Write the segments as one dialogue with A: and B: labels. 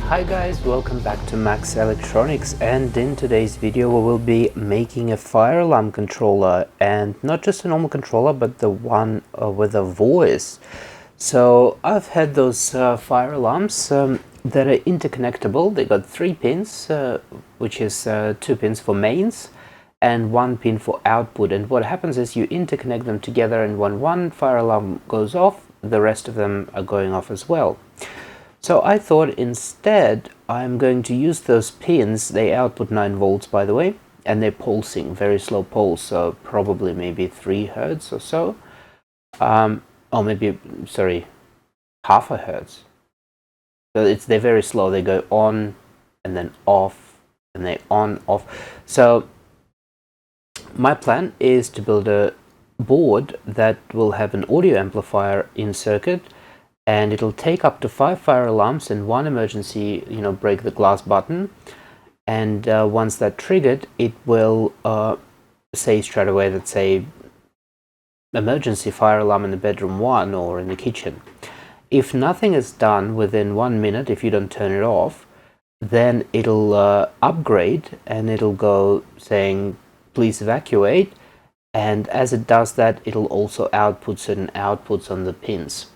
A: Hi guys, welcome back to Max Electronics, and in today's video we will be making a fire alarm controller, and not just a normal controller but the one with a voice. So I've had those fire alarms that are interconnectable. They got 3 pins, which is 2 pins for mains and 1 pin for output, and what happens is you interconnect them together, and when one fire alarm goes off, the rest of them are going off as well. So I thought instead I'm going to use those pins. They output 9 volts, by the way, and they're pulsing, very slow pulse, so probably maybe 3 hertz or so. Or maybe, sorry, half a hertz. So they're very slow. They go on and then off and they on, off. So my plan is to build a board that will have an audio amplifier in circuit, and it'll take up to 5 fire alarms and 1 emergency, break the glass button. And once that's triggered, it will say straight away that, say, emergency fire alarm in the bedroom 1 or in the kitchen. If nothing is done within 1 minute, if you don't turn it off, then it'll upgrade and it'll go saying, please evacuate. And as it does that, it'll also output certain outputs on the pins.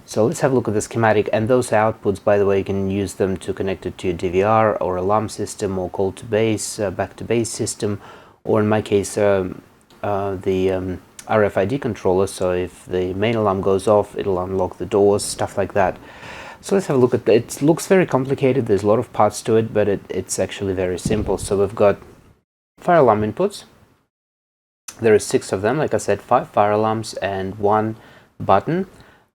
A: So let's have a look at the schematic, and those outputs, by the way, you can use them to connect it to your DVR or alarm system or call to base, back to base system, or in my case the RFID controller, so if the main alarm goes off, it'll unlock the doors, stuff like that. So let's have a look at that. It looks very complicated, there's a lot of parts to it, but it's actually very simple. So we've got fire alarm inputs. There are 6 of them, like I said, 5 fire alarms and 1 button.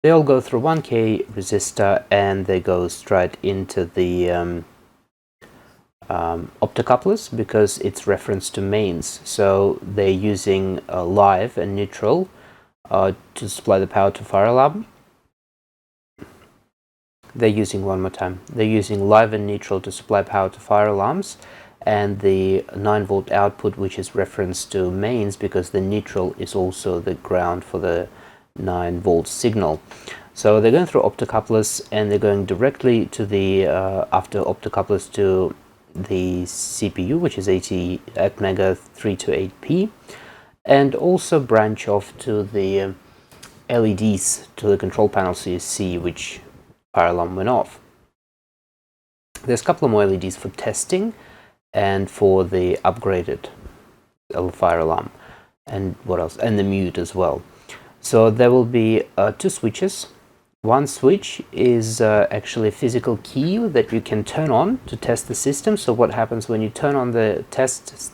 A: They all go through 1K resistor, and they go straight into the optocouplers because it's referenced to mains. So they're using live and neutral to supply the power to fire alarm. They're using, one more time, they're using live and neutral to supply power to fire alarms, and the 9-volt output, which is referenced to mains because the neutral is also the ground for the 9-volt signal. So they're going through optocouplers, and they're going directly to the after optocouplers to the CPU, which is ATmega 328P, and also branch off to the LEDs, to the control panel, so you see which fire alarm went off. There's a couple of more LEDs for testing and for the upgraded fire alarm, and what else, and the mute as well. So there will be 2 switches. One switch is actually a physical key that you can turn on to test the system. So what happens when you turn on the test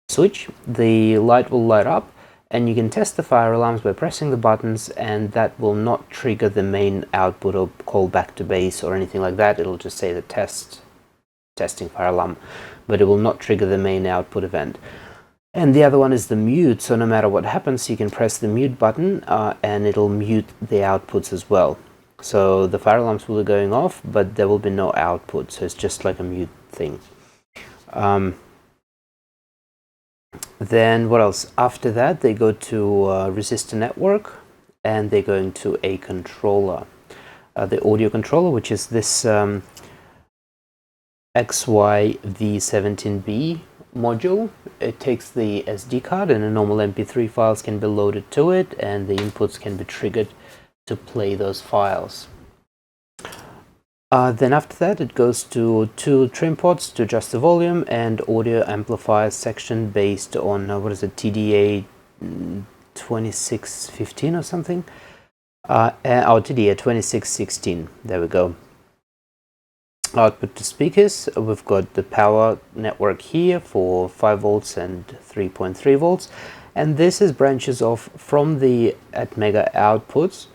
A: switch, the light will light up, and you can test the fire alarms by pressing the buttons, and that will not trigger the main output or call back to base or anything like that. It'll just say the testing fire alarm, but it will not trigger the main output event. And the other one is the mute, so no matter what happens, you can press the mute button and it'll mute the outputs as well. So the fire alarms will be going off, but there will be no output, so it's just like a mute thing. Then what else? After that, they go to resistor network, and they're going to a controller, the audio controller, which is this XYV17B module. It takes the SD card, and the normal MP3 files can be loaded to it, and the inputs can be triggered to play those files. Then after that, it goes to 2 trim ports to adjust the volume, and audio amplifier section based on what is it, TDA 2615 or something, or TDA 2616. There we go. Output to speakers, we've got the power network here for 5 volts and 3.3 volts, and this is branches off from the Atmega outputs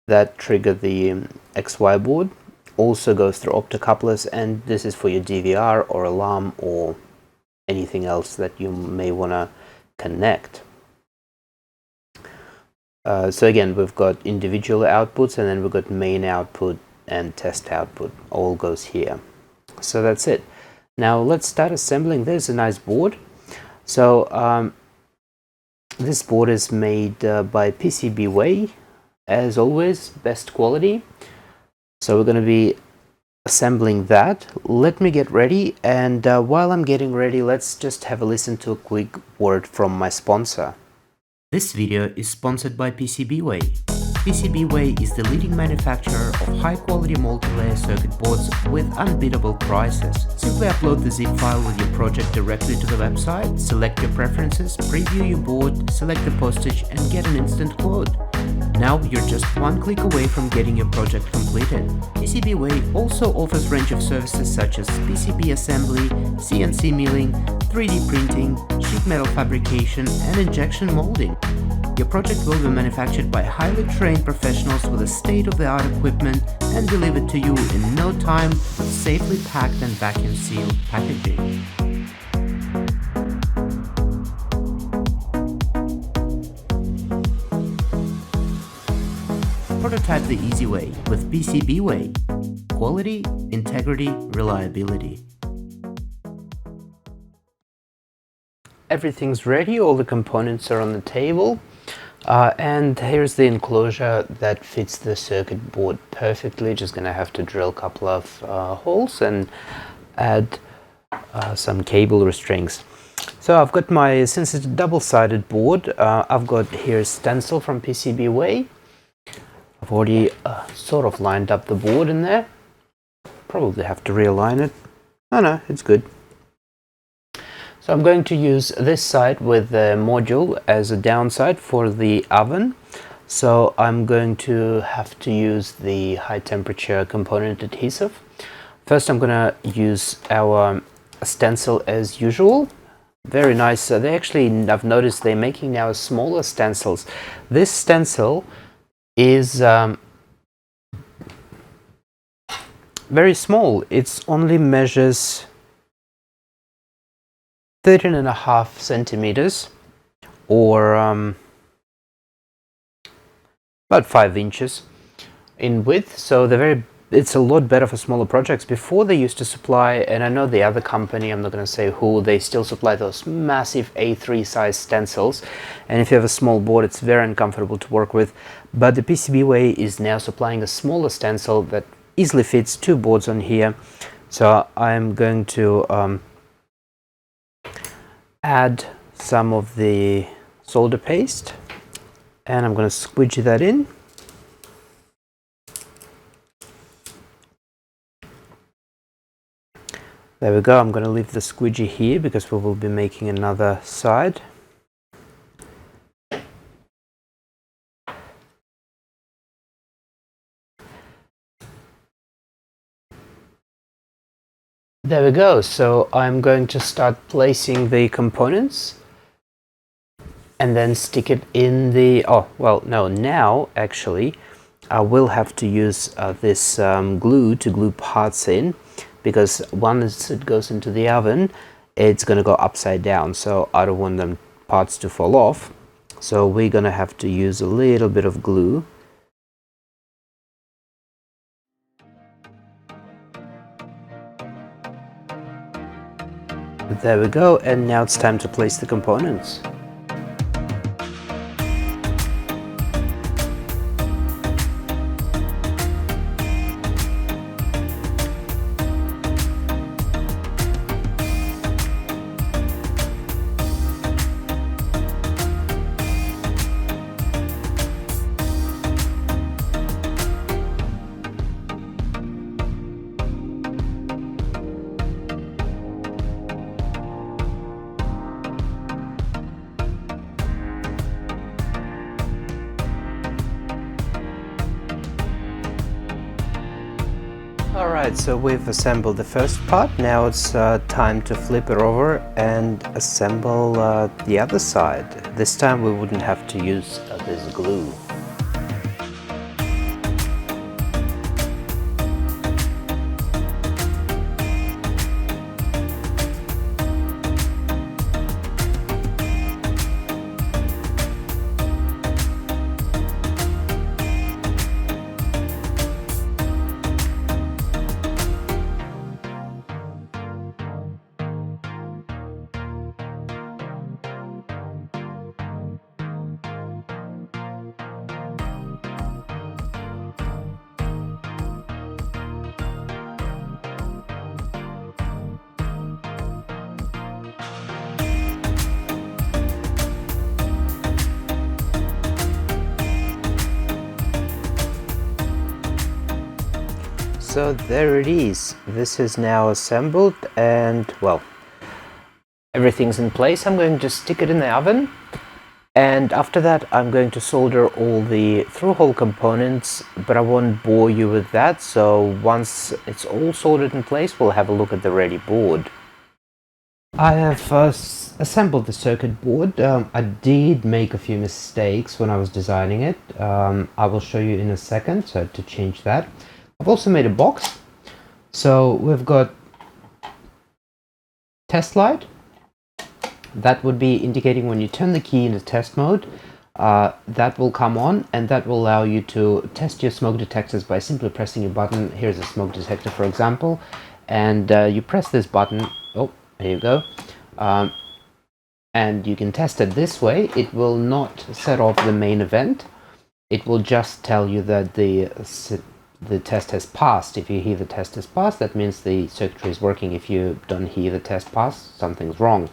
A: that trigger the XY board. Also goes through optocouplers, and this is for your DVR or alarm or anything else that you may want to connect. So again, we've got individual outputs, and then we've got main output and test output, all goes here. So that's it. Now let's start assembling. There's a nice board. So this board is made by PCBWay, as always, best quality. So we're going to be assembling that, let me get ready, and while I'm getting ready, let's just have a listen to a quick word from my sponsor. This video is sponsored by PCBWay. PCBWay is the leading manufacturer of high-quality multi-layer circuit boards with unbeatable prices. Simply upload the zip file with your project directly to the website, select your preferences, preview your board, select the postage, and get an instant quote. Now you're just one click away from getting your project completed. PCBWay also offers a range of services such as PCB assembly, CNC milling, 3D printing, sheet metal fabrication, and injection molding. Your project will be manufactured by highly trained professionals with a state-of-the-art equipment and delivered to you in no time with safely packed and vacuum-sealed packaging. Prototype the easy way with PCBWay. Quality, integrity, reliability. Everything's ready, all the components are on the table. And here's the enclosure that fits the circuit board perfectly. Just gonna have to drill a couple of holes and add some cable restraints. So I've got my, since it's a double-sided board, I've got here a stencil from PCBWay. I've already sort of lined up the board in there. Probably have to realign it. Oh no, it's good. So I'm going to use this side with the module as a downside for the oven. So I'm going to have to use the high temperature component adhesive. First I'm going to use our stencil as usual. Very nice. They actually, I've noticed they're making now smaller stencils. This stencil is very small. It only measures 13.5 centimeters, or about 5 inches in width. So it's a lot better for smaller projects. Before they used to supply, and I know the other company, I'm not going to say who, they still supply those massive A3 size stencils, and if you have a small board it's very uncomfortable to work with. But the PCBWay is now supplying a smaller stencil that easily fits 2 boards on here. So I'm going to add some of the solder paste, and I'm going to squidge that in. There we go. I'm going to leave the squidgy here because we will be making another side. There we go. So I'm going to start placing the components and then stick it in the, oh well, no, now actually I will have to use this glue to glue parts in, because once it goes into the oven it's going to go upside down, so I don't want them parts to fall off. So we're going to have to use a little bit of glue. There we go, and now it's time to place the components. Alright, so we've assembled the first part. Now it's time to flip it over and assemble the other side. This time we wouldn't have to use this glue. So there it is. This is now assembled and, well, everything's in place. I'm going to stick it in the oven, and after that I'm going to solder all the through-hole components, but I won't bore you with that. So once it's all soldered in place, we'll have a look at the ready board. I have assembled the circuit board. I did make a few mistakes when I was designing it. I will show you in a second, so to change that. I've also made a box. So we've got test light. That would be indicating when you turn the key into test mode. That will come on, and that will allow you to test your smoke detectors by simply pressing a button. Here's a smoke detector, for example, and you press this button. Oh, there you go. And you can test it this way. It will not set off the main event. It will just tell you that the test has passed. If you hear the test has passed, that means the circuitry is working. If you don't hear the test pass, something's wrong.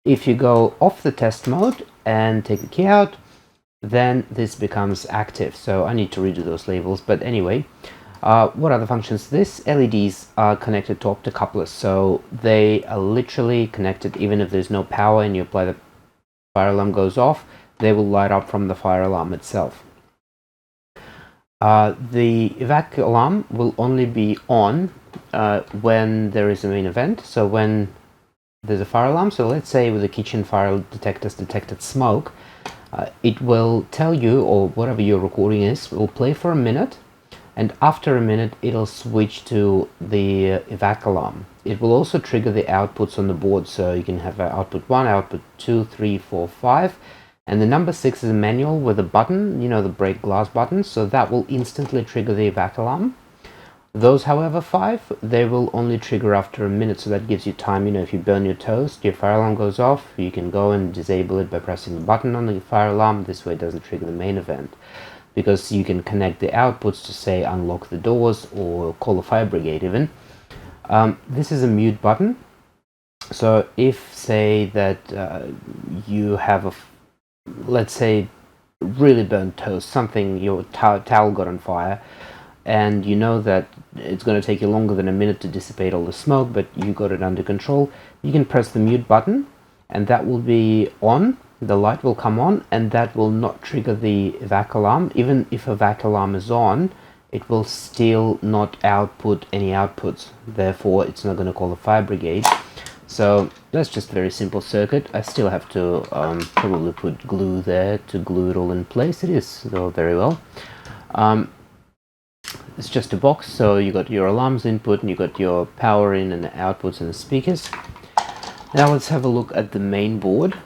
A: If you go off the test mode and take the key out, then this becomes active. So I need to redo those labels, but anyway, what are the functions? This LEDs are connected to optocouplers, so they are literally connected. Even if there's no power and you apply the fire alarm goes off, they will light up from the fire alarm itself. The evac alarm will only be on when there is a main event. So when there's a fire alarm, so let's say with the kitchen fire detectors detected smoke, it will tell you, or whatever your recording is, will play for a minute, and after a minute it'll switch to the evac alarm. It will also trigger the outputs on the board, so you can have output 1, output 2, 3, 4, 5, and the number 6 is a manual with a button, you know, the break glass button, so that will instantly trigger the evac alarm. Those, however, 5, they will only trigger after a minute, so that gives you time. You know, if you burn your toast, your fire alarm goes off, you can go and disable it by pressing the button on the fire alarm. This way it doesn't trigger the main event, because you can connect the outputs to, say, unlock the doors or call a fire brigade even. This is a mute button, so if, say, that you have let's say, really burnt toast, something, your towel got on fire, and you know that it's going to take you longer than a minute to dissipate all the smoke, but you got it under control, you can press the mute button, and that will be on. The light will come on, and that will not trigger the evac alarm. Even if a evac alarm is on, it will still not output any outputs. Therefore, it's not going to call the fire brigade. So that's just a very simple circuit. I still have to probably put glue there to glue it all in place. It is, though, very well. It's just a box, so you got your alarms input, and you got your power in and the outputs and the speakers. Now let's have a look at the main board.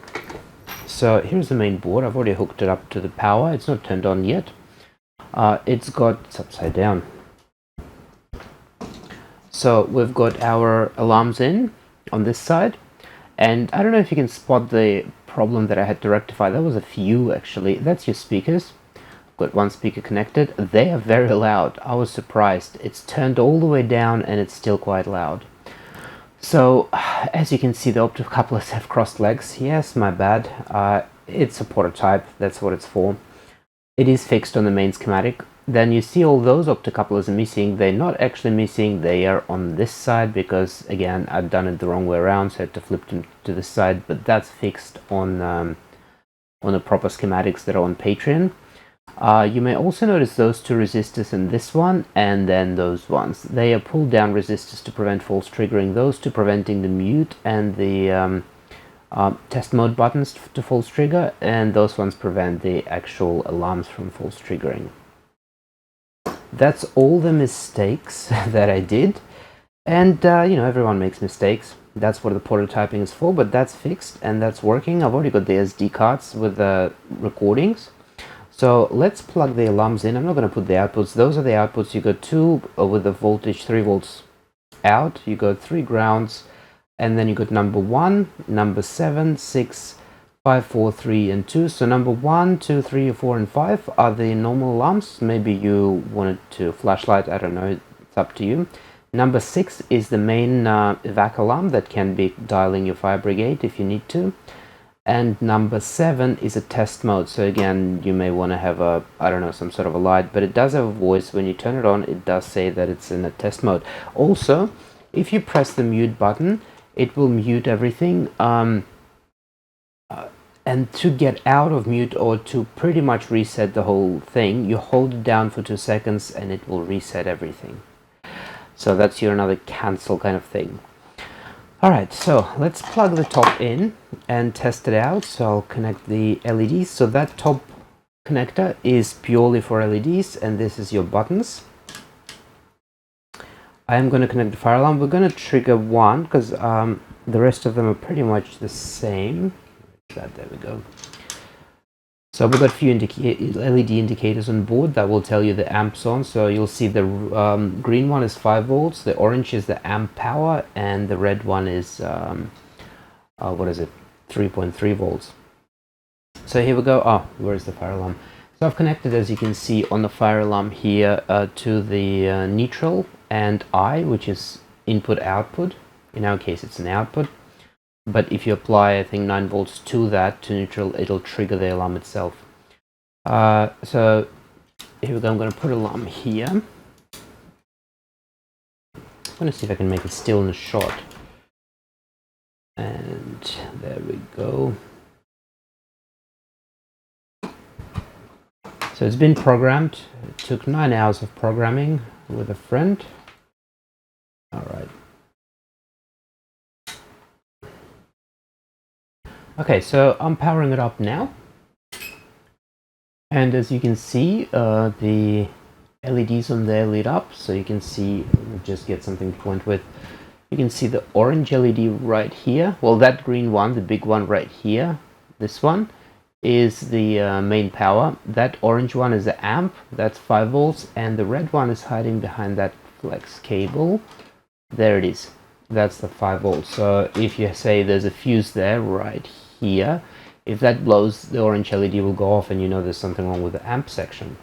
A: So here's the main board. I've already hooked it up to the power. It's not turned on yet. It's upside down. So we've got our alarms in on this side, and I don't know if you can spot the problem that I had to rectify. There was a few, actually. That's your speakers. Got one speaker connected. They are very loud. I was surprised. It's turned all the way down and it's still quite loud. So as you can see, the optocouplers have crossed legs. Yes, my bad. It's a prototype. That's what it's for. It is fixed on the main schematic. Then you see all those optocouplers are missing. They're not actually missing. They are on this side because, again, I've done it the wrong way around, so I had to flip them to this side. But that's fixed on the proper schematics that are on Patreon. You may also notice those two resistors in this one, and then those ones. They are pulled down resistors to prevent false triggering. Those two preventing the mute and the test mode buttons to false trigger, and those ones prevent the actual alarms from false triggering. That's all the mistakes that I did, and you know, everyone makes mistakes. That's what the prototyping is for, but that's fixed and that's working. I've already got the SD cards with the recordings. So let's plug the alarms in. I'm not going to put the outputs. Those are the outputs. You got 2 with the voltage 3 volts out. You got 3 grounds, and then you got number 1, number 7, 6, 5, 4, 3, and 2. So number 1, 2, 3, 4, and 5 are the normal alarms. Maybe you wanted to flashlight. I don't know. It's up to you. Number 6 is the main evac alarm that can be dialing your fire brigade if you need to. And number 7 is a test mode. So again, you may want to have a, I don't know, some sort of a light, but it does have a voice. When you turn it on, it does say that it's in a test mode. Also, if you press the mute button, it will mute everything. And to get out of mute, or to pretty much reset the whole thing, you hold it down for 2 seconds and it will reset everything. So that's your another cancel kind of thing. Alright, so let's plug the top in and test it out. So I'll connect the LEDs. So that top connector is purely for LEDs, and this is your buttons. I am going to connect the fire alarm. We're going to trigger one because the rest of them are pretty much the same. There we go. So we've got a few LED indicators on board that will tell you the amps on. So you'll see the green one is 5 volts, the orange is the amp power, and the red one is what is it, 3.3 volts. So here we go. Oh, where's the fire alarm? So I've connected, as you can see on the fire alarm here, to the neutral and I, which is input output. In our case it's an output. But if you apply, I think, 9 volts to that, to neutral, it'll trigger the alarm itself. So here we go. I'm going to put alarm here. I'm going to see if I can make it still in a shot. And there we go. So it's been programmed. It took 9 hours of programming with a friend. All right. Okay, so I'm powering it up now, and as you can see, the LEDs on there lit up, so you can see, we'll just get something to point with. You can see the orange LED right here. Well, that green one, the big one right here, this one, is the main power. That orange one is the amp, that's 5 volts, and the red one is hiding behind that flex cable. There it is. That's the 5 volts. So if you say there's a fuse there right here, if that blows, the orange LED will go off, and you know there's something wrong with the amp section.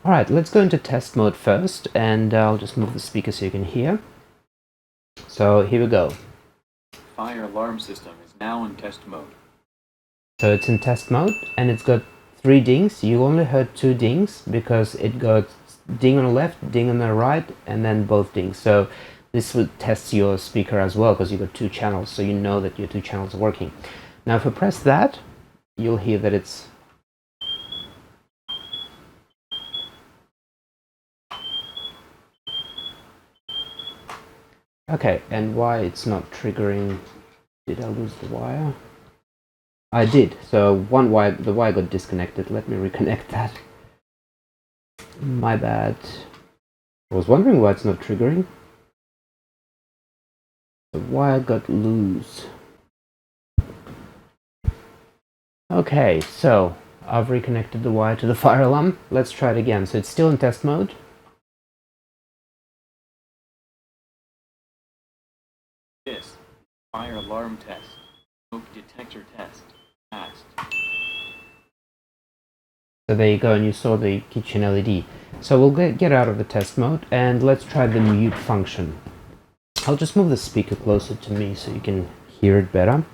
A: Alright, let's go into test mode first, and I'll just move the speaker so you can hear. So here we go.
B: Fire alarm system is now in test mode.
A: So it's in test mode, and it's got 3 dings. You only heard 2 dings because it got ding on the left, ding on the right, and then both dings. So this would test your speaker as well, because you've got 2 channels, so you know that your 2 channels are working. Now if I press that, you'll hear that it's okay. And why it's not triggering? Did I lose the wire? I did. So one wire, the wire got disconnected. Let me reconnect that. My bad. I was wondering why it's not triggering. The wire got loose. Okay, so I've reconnected the wire to the fire alarm. Let's try it again. So it's still in test mode.
B: This fire alarm test. Smoke detector test. Passed.
A: So there you go, and you saw the kitchen LED. So we'll get out of the test mode, and let's try the mute function. I'll just move the speaker closer to me so you can hear it better.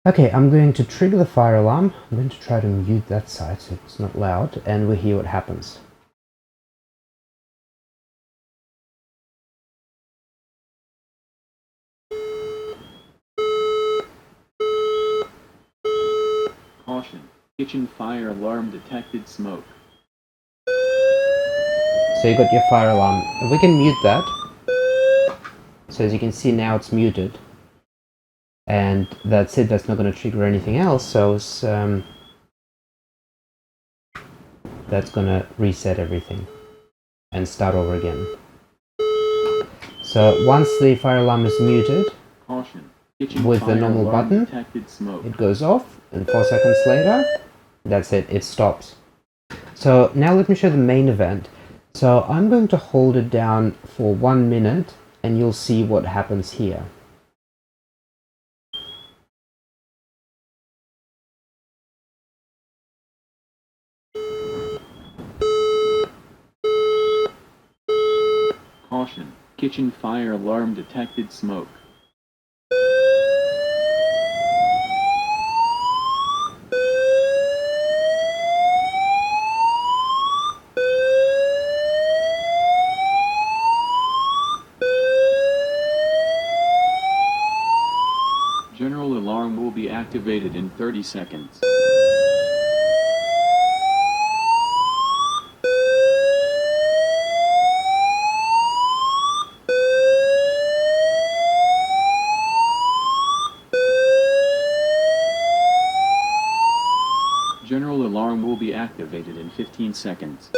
A: Okay, I'm going to trigger the fire alarm. I'm going to try to mute that side so it's not loud, and we'll hear what happens.
B: Caution. Kitchen fire alarm detected smoke.
A: So you got your fire alarm. We can mute that. So as you can see now, it's muted. And that's it. That's not going to trigger anything else. So that's going to reset everything and start over again. So once the fire alarm is muted,
B: Caution.
A: with the normal button, it goes off, and 4 seconds later, that's it. It stops. So now let me show the main event. So I'm going to hold it down for 1 minute, and you'll see what happens here.
B: Caution. Kitchen fire alarm detected smoke. activated in 30 seconds. General alarm will be activated in 15 seconds.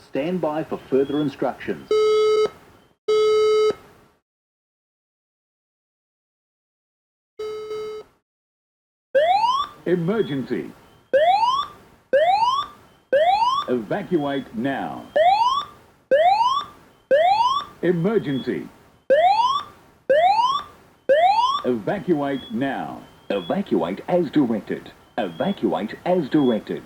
C: Stand by for further instructions.
D: Emergency. Evacuate now. Emergency. Evacuate now.
C: Evacuate as directed. Evacuate as directed.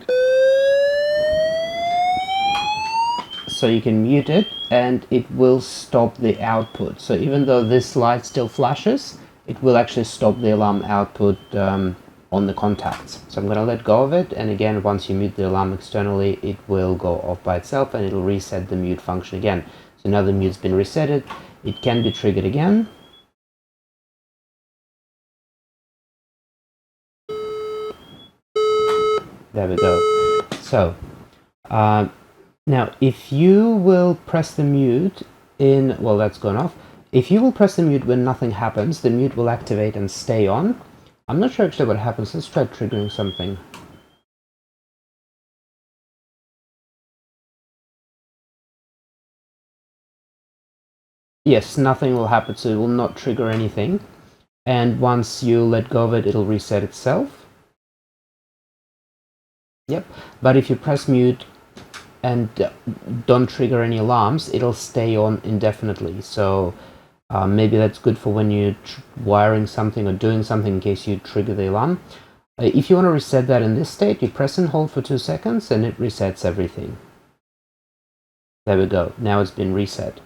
A: So you can mute it and it will stop the output. So even though this light still flashes, it will actually stop the alarm output on the contacts. So I'm going to let go of it, and again, once you mute the alarm externally, it will go off by itself and it'll reset the mute function again. So now the mute's been resetted, it can be triggered again. There we go. So now if you will press the mute in, well, that's gone off. If you will press the mute when nothing happens, the mute will activate and stay on. I'm not sure actually what happens. Let's try triggering something. Yes, nothing will happen, so it will not trigger anything. And once you let go of it, it'll reset itself. Yep, but if you press mute and don't trigger any alarms, it'll stay on indefinitely. So maybe that's good for when you're wiring something or doing something in case you trigger the alarm. If you want to reset that in this state, you press and hold for 2 seconds and it resets everything. There we go, now it's been reset.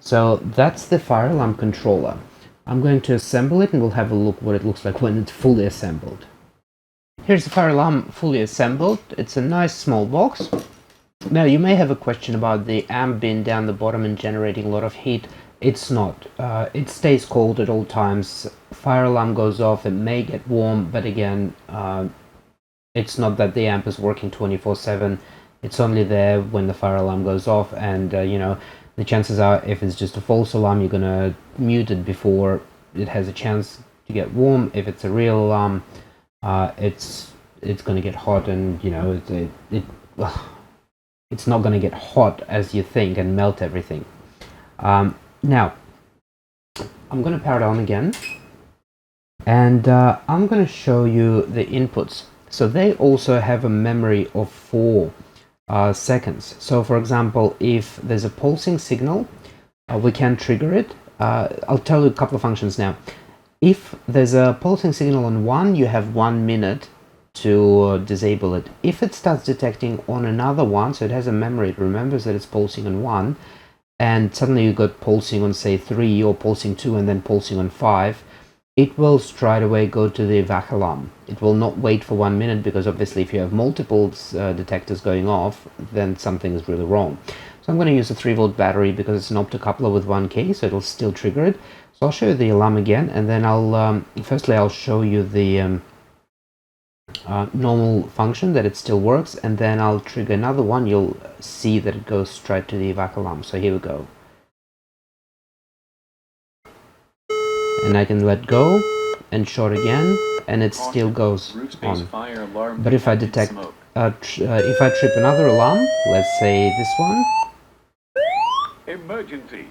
A: So that's the fire alarm controller. I'm going to assemble it and we'll have a look what it looks like when it's fully assembled. Here's the fire alarm fully assembled. It's a nice small box. Now you may have a question about the amp bin down the bottom and generating a lot of heat. It's not. It stays cold at all times. Fire alarm goes off, it may get warm, but again, it's not that the amp is working 24/7. It's only there when the fire alarm goes off, and you know, the chances are if it's just a false alarm, you're gonna mute it before it has a chance to get warm. If it's a real alarm, it's gonna get hot, and you know, it's not gonna get hot as you think and melt everything. Now, I'm gonna power it on again, and I'm gonna show you the inputs. So they also have a memory of 4 seconds. So for example, if there's a pulsing signal, we can trigger it. I'll tell you a couple of functions now. If there's a pulsing signal on 1, you have 1 minute to disable it. If it starts detecting on another one, so it has a memory, it remembers that it's pulsing on 1, and suddenly you got pulsing on say 3 or pulsing 2 and then pulsing on 5, it will straight away go to the evac alarm. It will not wait for 1 minute, because obviously if you have multiple detectors going off, then something is really wrong. So I'm going to use a 3-volt battery because it's an optocoupler with 1 key, so it'll still trigger it. So I'll show you the alarm again, and then firstly I'll show you the normal function that it still works, and then I'll trigger another one. You'll see that it goes straight to the evac alarm. So here we go. And I can let go and short again, and it still goes on. But if I detect, if I trip another alarm, let's say this one.
D: Emergency.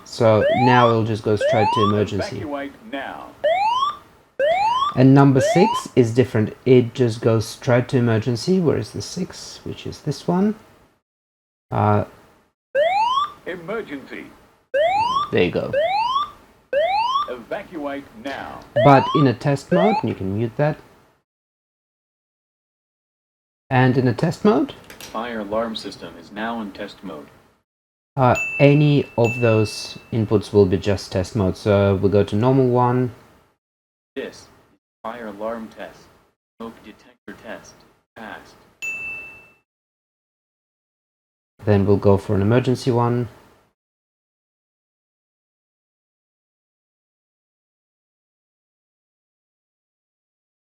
A: So now it'll just go straight to emergency.
D: Evacuate now.
A: And number 6 is different. It just goes straight to emergency. Where is the 6? Which is this one.
D: Emergency.
A: There you go.
D: Evacuate now.
A: But in a test mode, you can mute that. And in a test mode,
B: Fire alarm system is now in test mode.
A: any of those inputs will be just test mode. So we'll go to normal one.
B: This is fire alarm test. Smoke detector test. Passed.
A: Then we'll go for an emergency one.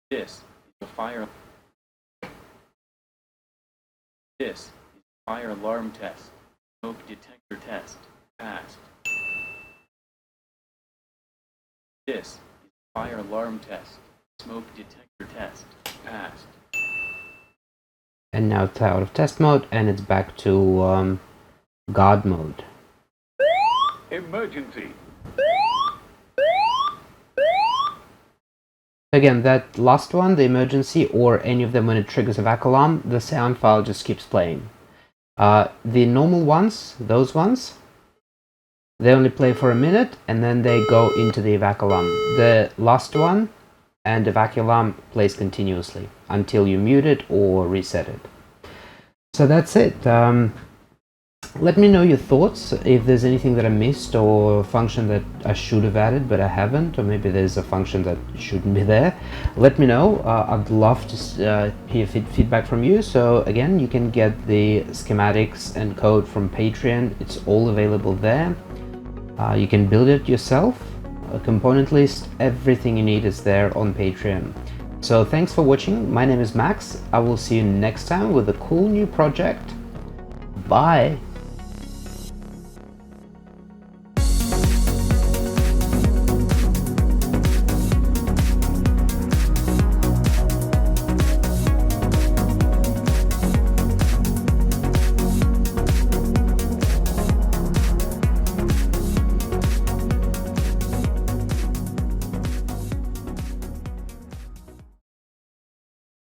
B: This is a fire. This is a fire alarm test. Smoke detector test. Passed. This is a fire alarm test. Smoke detector test. Passed.
A: And now it's out of test mode and it's back to guard mode.
D: Emergency.
A: Again, that last one, the emergency, or any of them when it triggers a vac alarm, the sound file just keeps playing. The normal ones, those ones, they only play for a minute and then they go into the evac alarm. The last one and the vac alarm plays continuously until you mute it or reset it. So that's it. Let me know your thoughts, if there's anything that I missed or a function that I should have added but I haven't, or maybe there's a function that shouldn't be there. Let me know. I'd love to hear feedback from you. So again, you can get the schematics and code from Patreon. It's all available there. You can build it yourself. A component list, everything you need is there on Patreon. So thanks for watching. My name is Max. I will see you next time with a cool new project. Bye.